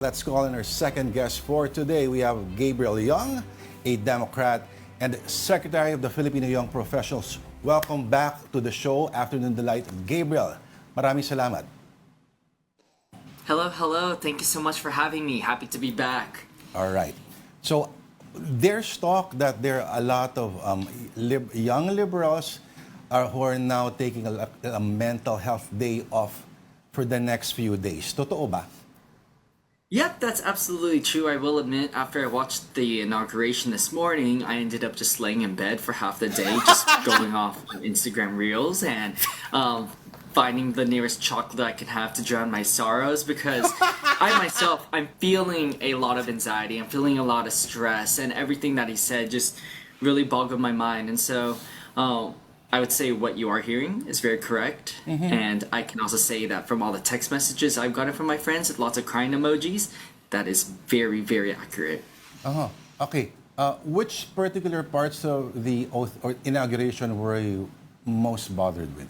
Let's call in our second guest for today. We have Gabriel Young, a Democrat and Secretary of the Filipino Young Professionals. Welcome back to the show, Afternoon Delight. Gabriel, maraming salamat. Hello. Thank you so much for having me. Happy to be back. All right. So there's talk that there are a lot of young liberals who are now taking a mental health day off for the next few days. Totoo ba? Yep, that's absolutely true. I will admit, after I watched the inauguration this morning, I ended up just laying in bed for half the day, just going off Instagram reels and finding the nearest chocolate I could have to drown my sorrows, because I'm feeling a lot of anxiety. I'm feeling a lot of stress, and everything that he said just really boggled my mind. And so I would say what you are hearing is very correct. And I can also say that from all the text messages I've gotten from my friends with lots of crying emojis, that is very, very accurate. Okay. Which particular parts of the oath or inauguration were you most bothered with?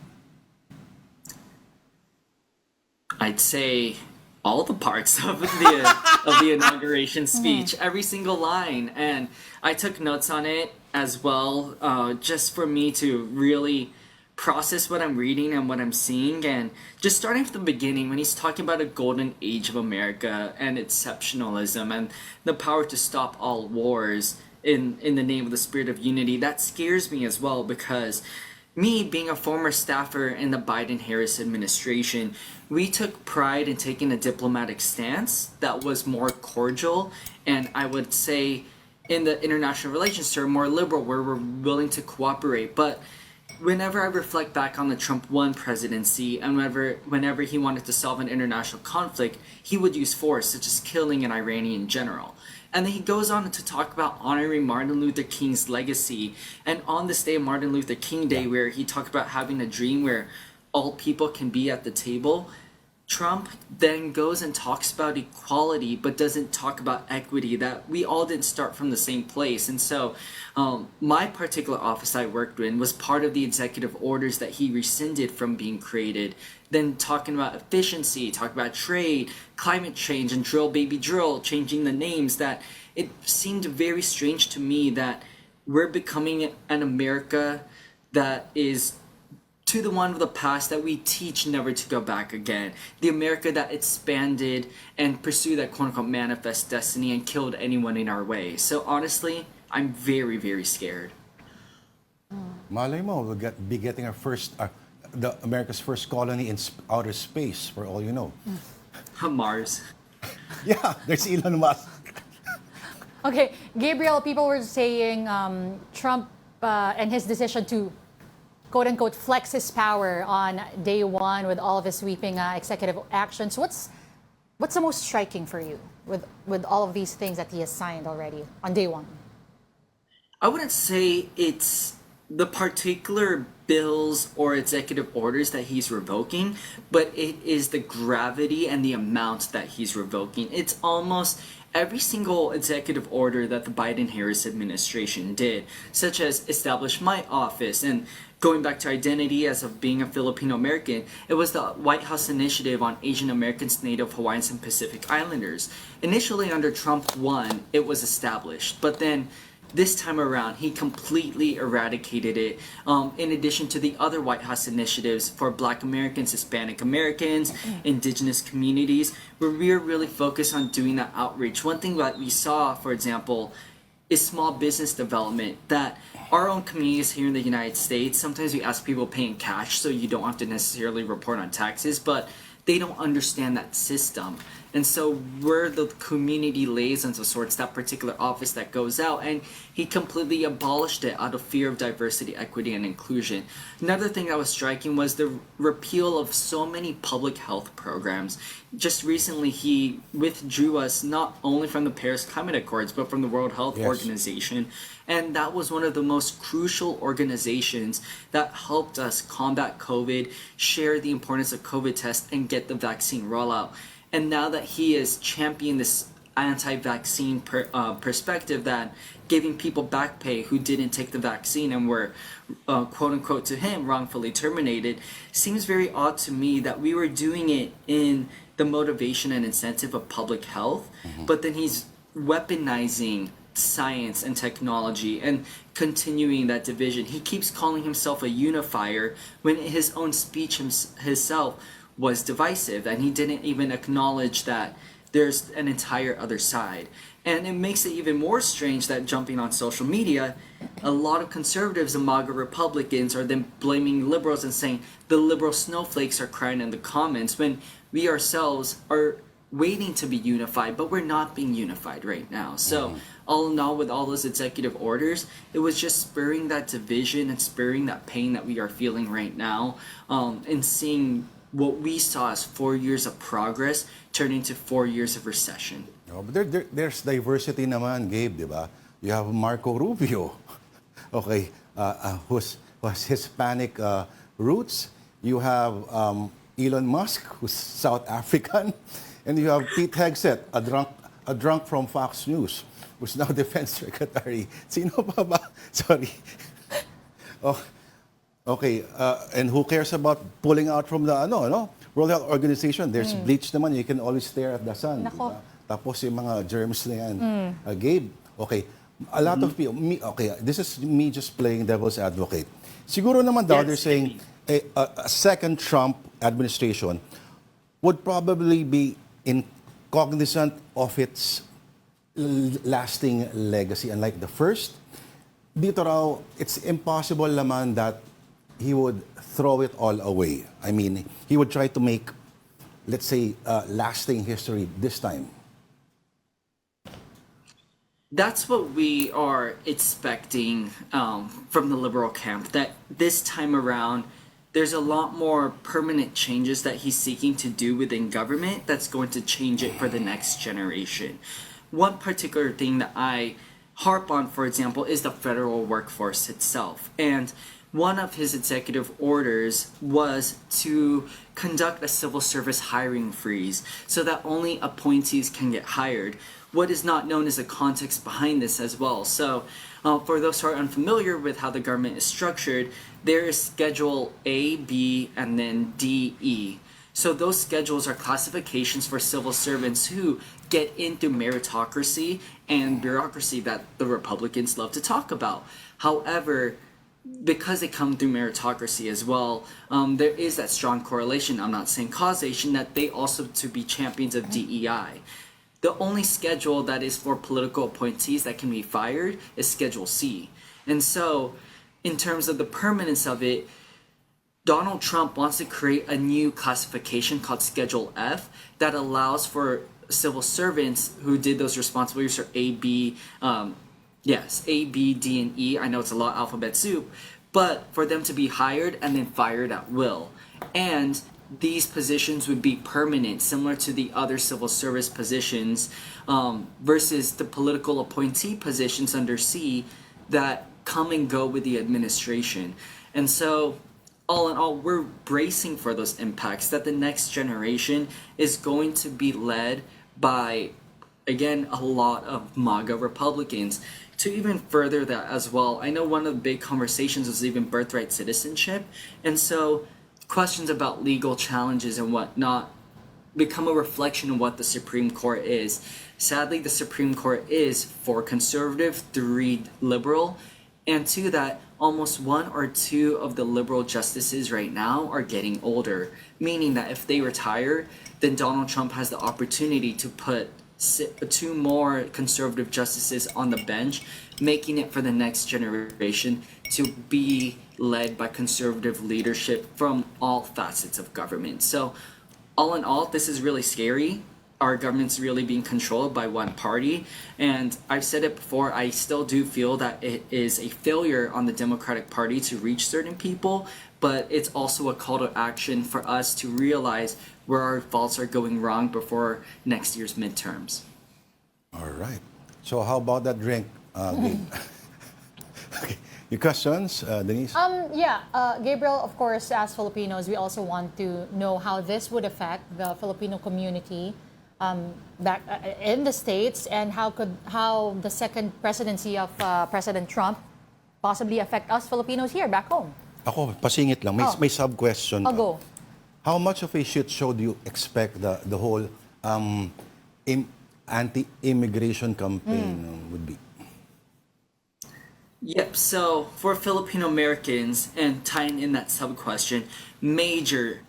I'd say all the parts of the inauguration speech, every single line, and I took notes on it as well, just for me to really process what I'm reading and what I'm seeing. And just starting from the beginning, when he's talking about a golden age of America and exceptionalism and the power to stop all wars in the name of the spirit of unity, that scares me as well, because me being a former staffer in the Biden-Harris administration, we took pride in taking a diplomatic stance that was more cordial, and I would say in the international relations term, more liberal, where we're willing to cooperate. But whenever I reflect back on the Trump 1 presidency, and whenever he wanted to solve an international conflict, he would use force, such as killing an Iranian general. And then he goes on to talk about honoring Martin Luther King's legacy. And on this day, Martin Luther King Day, where he talked about having a dream where all people can be at the table, Trump then goes and talks about equality, but doesn't talk about equity, that we all didn't start from the same place. And so my particular office I worked in was part of the executive orders that he rescinded from being created. Then talking about efficiency, talking about trade, climate change, and drill baby drill, changing the names, that it seemed very strange to me that we're becoming an America that is to the one of the past that we teach never to go back again. The America that expanded and pursued that quote-unquote manifest destiny and killed anyone in our way. So honestly, I'm very, very scared. Malay mo, we'll be getting our first, America's first colony in outer space, for all you know. Mars. Yeah, there's Elon Musk. Okay, Gabriel, people were saying Trump and his decision to quote-unquote flex his power on day one with all of his sweeping executive actions. What's the most striking for you with all of these things that he has signed already on day one? I wouldn't say it's the particular bills or executive orders that he's revoking, but it is the gravity and the amount that he's revoking. It's almost every single executive order that the Biden-Harris administration did, such as establish my office, and going back to identity as of being a Filipino American, it was the White House initiative on Asian Americans, Native Hawaiians, and Pacific Islanders. Initially under Trump 1, it was established, but then this time around, he completely eradicated it, in addition to the other White House initiatives for Black Americans, Hispanic Americans, indigenous communities, where we are really focused on doing that outreach. One thing that we saw, for example, is small business development, that our own communities here in the United States, sometimes we ask people pay in cash so you don't have to necessarily report on taxes, but they don't understand that system. And so we're the community liaisons of sorts, that particular office that goes out, and he completely abolished it out of fear of diversity, equity, and inclusion. Another thing that was striking was the repeal of so many public health programs. Just recently, he withdrew us not only from the Paris Climate Accords, but from the World Health Organization. And that was one of the most crucial organizations that helped us combat COVID, share the importance of COVID tests, and get the vaccine rollout. And now that he is championing this anti-vaccine perspective, that giving people back pay who didn't take the vaccine and were, quote unquote, to him, wrongfully terminated, seems very odd to me that we were doing it in the motivation and incentive of public health, but then he's weaponizing science and technology and continuing that division. He keeps calling himself a unifier when his own speech himself was divisive, and he didn't even acknowledge that there's an entire other side. And it makes it even more strange that jumping on social media, a lot of conservatives and MAGA Republicans are then blaming liberals and saying the liberal snowflakes are crying in the comments when we ourselves are waiting to be unified, but we're not being unified right now. So all in all, with all those executive orders, it was just spurring that division and spurring that pain that we are feeling right now, and seeing what we saw as 4 years of progress turn into 4 years of recession. No, but there's diversity naman, Gabe, di ba? You have Marco Rubio, okay, who has Hispanic roots. You have Elon Musk, who's South African. And you have Pete Hegseth, a drunk from Fox News, who's now Defense Secretary. Sino pa ba? Sorry. Oh, okay, and who cares about pulling out from the World Health Organization? There's bleach naman. You can always stare at the sun. Nako. Diba? Tapos yung mga germs na yan. Gabe, okay, a lot of people, okay, this is me just playing devil's advocate. Siguro naman daw, they're saying a second Trump administration would probably be cognizant of its lasting legacy. Unlike the first, dito raw, it's impossible naman that he would throw it all away. I mean, he would try to make, let's say, lasting history this time. That's what we are expecting from the liberal camp, that this time around, there's a lot more permanent changes that he's seeking to do within government that's going to change it for the next generation. One particular thing that I harp on, for example, is the federal workforce itself. And one of his executive orders was to conduct a civil service hiring freeze so that only appointees can get hired. What is not known is the context behind this as well. So for those who are unfamiliar with how the government is structured, there is Schedule A, B, and then D, E. So those schedules are classifications for civil servants who get into meritocracy and bureaucracy that the Republicans love to talk about. However, because they come through meritocracy as well, there is that strong correlation, I'm not saying causation, that they also to be champions of DEI. The only schedule that is for political appointees that can be fired is Schedule C. And so, in terms of the permanence of it, Donald Trump wants to create a new classification called Schedule F that allows for civil servants who did those responsibilities for A, B, A, B, D, and E. I know it's a lot of alphabet soup, but for them to be hired and then fired at will. And these positions would be permanent, similar to the other civil service positions, versus the political appointee positions under C that come and go with the administration. And so, all in all, we're bracing for those impacts, that the next generation is going to be led by, again, a lot of MAGA Republicans. To even further that as well, I know one of the big conversations was even birthright citizenship. And so questions about legal challenges and whatnot become a reflection of what the Supreme Court is. Sadly, the Supreme Court is 4 conservative, 3 liberal, and to that, almost 1 or 2 of the liberal justices right now are getting older, meaning that if they retire, then Donald Trump has the opportunity to put 2 more conservative justices on the bench, making it for the next generation to be led by conservative leadership from all facets of government. So, all in all, this is really scary. Our government's really being controlled by one party. And I've said it before, I still do feel that it is a failure on the Democratic Party to reach certain people, but it's also a call to action for us to realize where our faults are going wrong before next year's midterms. All right. So how about that drink, Gabe? Okay. Your questions, Denise? Gabriel, of course, as Filipinos, we also want to know how this would affect the Filipino community back in the States, and how the second presidency of President Trump possibly affect us Filipinos here back home. Ako, pasingit lang. May sub-question. I'll go. How much of a shit show do you expect the whole anti-immigration campaign would be? Yep, so for Filipino Americans, and tying in that sub question, major,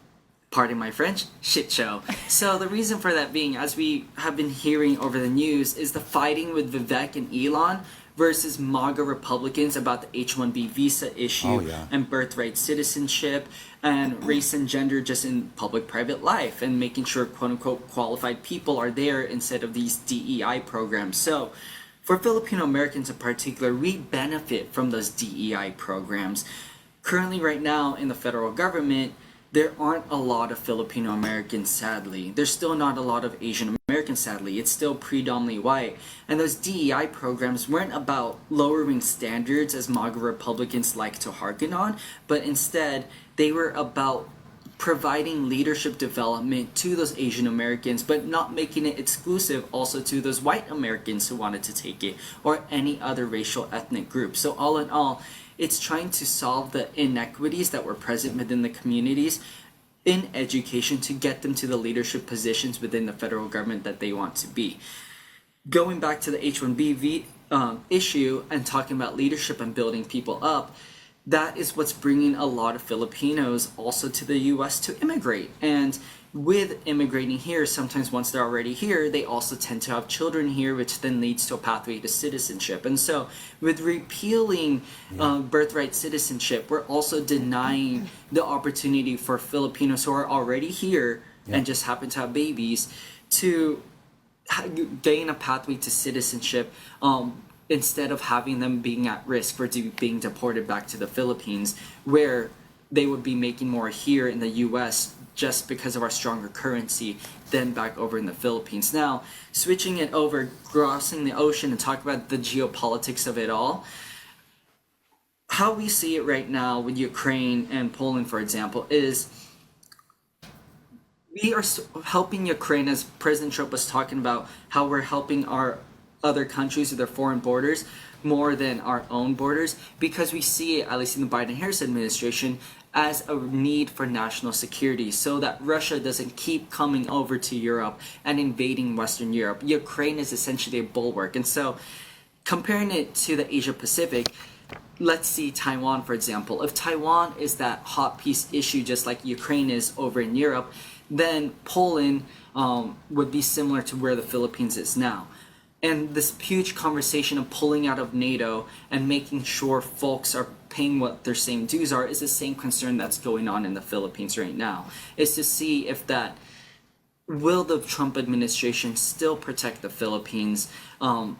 pardon my French, shit show. So the reason for that being, as we have been hearing over the news, is the fighting with Vivek and Elon versus MAGA Republicans about the H-1B visa issue and birthright citizenship and race and gender just in public-private life, and making sure quote-unquote qualified people are there instead of these DEI programs. So for Filipino Americans in particular, we benefit from those DEI programs. Currently right now in the federal government, there aren't a lot of Filipino Americans, sadly. There's still not a lot of Asian Americans, sadly. It's still predominantly white. And those DEI programs weren't about lowering standards, as MAGA Republicans like to harken on, but instead they were about providing leadership development to those Asian Americans, but not making it exclusive also to those white Americans who wanted to take it, or any other racial ethnic group. So all in all, it's trying to solve the inequities that were present within the communities in education to get them to the leadership positions within the federal government that they want to be. Going back to the H-1B issue and talking about leadership and building people up, that is what's bringing a lot of Filipinos also to the U.S. to immigrate. And with immigrating here, sometimes once they're already here, they also tend to have children here, which then leads to a pathway to citizenship. And so with repealing birthright citizenship, we're also denying the opportunity for Filipinos who are already here and just happen to have babies to gain a pathway to citizenship, instead of having them being at risk for being deported back to the Philippines, where they would be making more here in the U.S. just because of our stronger currency than back over in the Philippines. Now, switching it over, crossing the ocean and talk about the geopolitics of it all, how we see it right now with Ukraine and Poland, for example, is we are helping Ukraine, as President Trump was talking about, how we're helping our other countries with their foreign borders more than our own borders, because we see it, at least in the Biden-Harris administration, as a need for national security so that Russia doesn't keep coming over to Europe and invading Western Europe. Ukraine is essentially a bulwark. And so comparing it to the Asia Pacific, let's see Taiwan, for example. If Taiwan is that hot piece issue just like Ukraine is over in Europe, then Poland would be similar to where the Philippines is now. And this huge conversation of pulling out of NATO and making sure folks are paying what their same dues are is the same concern that's going on in the Philippines right now. Is to see if that, will the Trump administration still protect the Philippines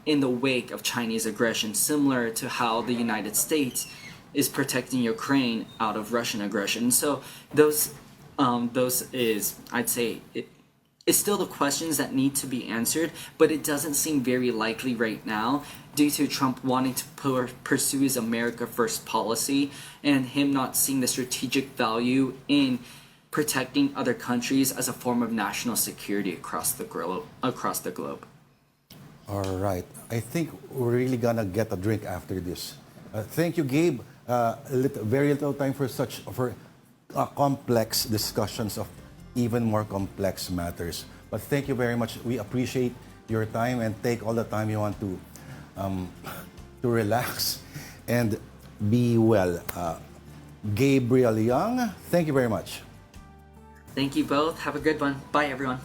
in the wake of Chinese aggression, similar to how the United States is protecting Ukraine out of Russian aggression. So those is, I'd say, it's still the questions that need to be answered, but it doesn't seem very likely right now due to Trump wanting to pursue his America First policy and him not seeing the strategic value in protecting other countries as a form of national security across the globe. All right. I think we're really gonna get a drink after this. Thank you, Gabe. Very little time for complex discussions of even more complex matters. But thank you very much. We appreciate your time, and take all the time you want to relax and be well. Gabriel Young, thank you very much. Thank you both. Have a good one. Bye, everyone.